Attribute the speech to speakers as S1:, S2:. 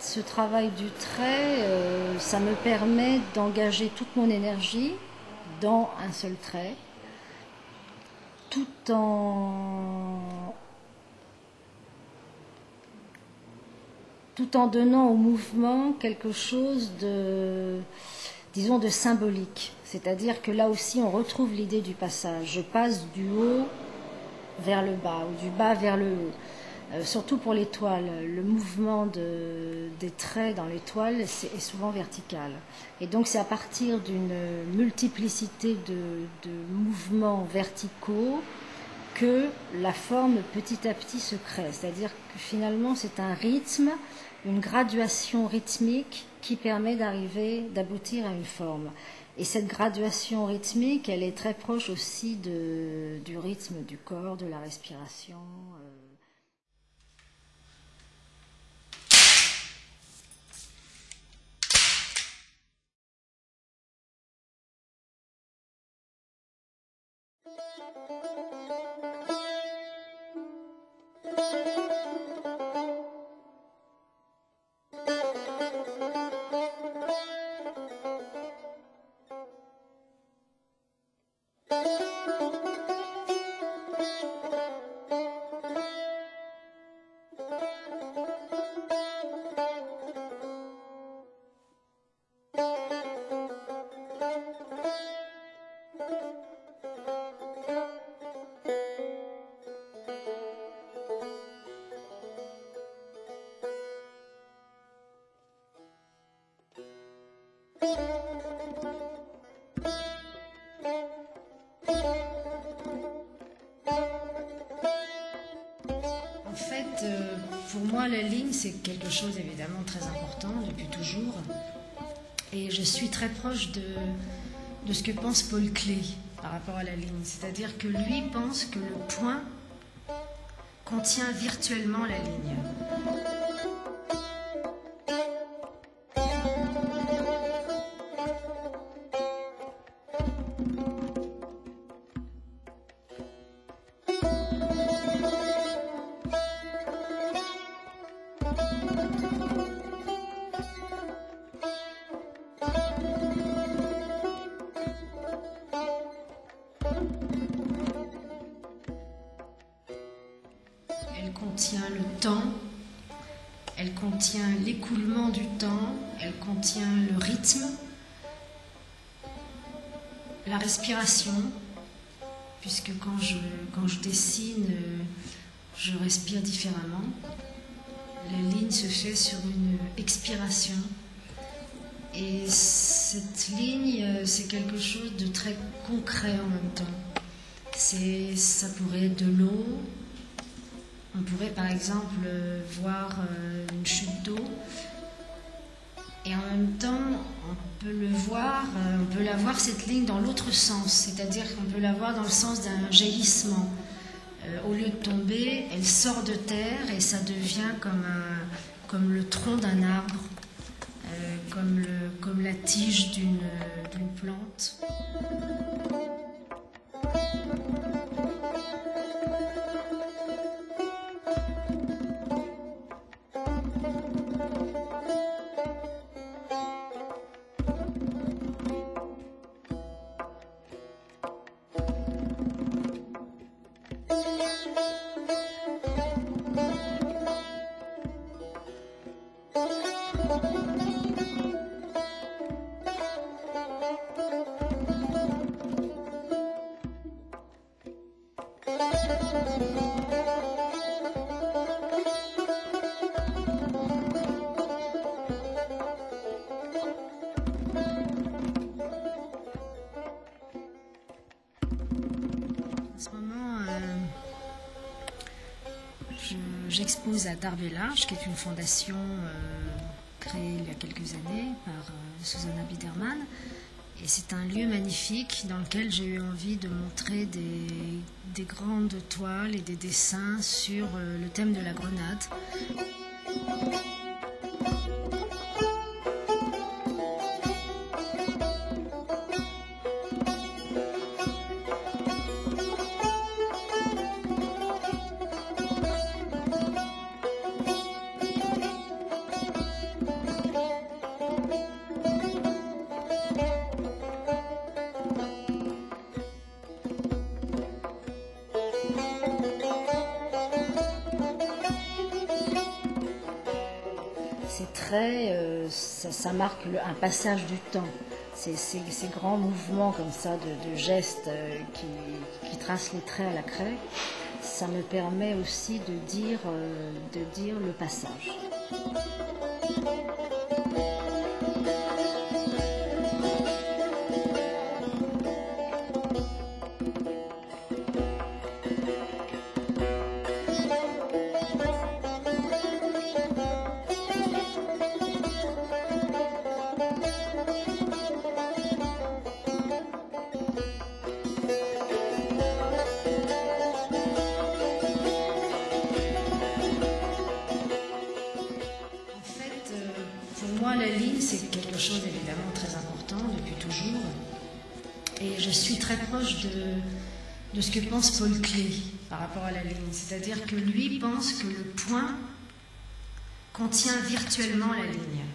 S1: Ce travail du trait, ça me permet d'engager toute mon énergie dans un seul trait, tout en donnant au mouvement quelque chose de, disons, de symbolique. C'est-à-dire que là aussi, on retrouve l'idée du passage. Je passe du haut vers le bas ou du bas vers le haut. Surtout pour l'étoile, le mouvement des traits dans l'étoile est souvent vertical. Et donc c'est à partir d'une multiplicité de mouvements verticaux que la forme petit à petit se crée. C'est-à-dire que finalement c'est un rythme, une graduation rythmique qui permet d'aboutir à une forme. Et cette graduation rythmique, elle est très proche aussi du rythme du corps, de la respiration. En fait, pour moi, la ligne, c'est quelque chose évidemment très important depuis toujours. Et je suis très proche de ce que pense Paul Klee par rapport à la ligne. C'est-à-dire que lui pense que le point contient virtuellement la ligne. Elle contient le temps, elle contient l'écoulement du temps, elle contient le rythme, la respiration, puisque quand je dessine, je respire différemment. La ligne se fait sur une expiration. Et cette ligne, c'est quelque chose de très concret en même temps. Ça pourrait être de l'eau. On pourrait par exemple voir une chute d'eau. Et en même temps, on peut la voir cette ligne dans l'autre sens. C'est-à-dire qu'on peut la voir dans le sens d'un jaillissement. Au lieu de tomber, elle sort de terre et ça devient comme le tronc d'un arbre. Comme la tige d'une plante. En ce moment, j'expose à Darbellage, qui est une fondation créée il y a quelques années par Susanna Biderman. Et c'est un lieu magnifique dans lequel j'ai eu envie de montrer des grandes toiles et des dessins sur le thème de la grenade. ces traits, ça marque un passage du temps. Ces grands mouvements comme ça de gestes qui tracent les traits à la craie, ça me permet aussi de dire le passage.
S2: Pour moi, la ligne, c'est quelque chose évidemment très important depuis toujours. Et je suis très proche de ce que pense Paul Klee par rapport à la ligne. C'est-à-dire que lui pense que le point contient virtuellement la ligne.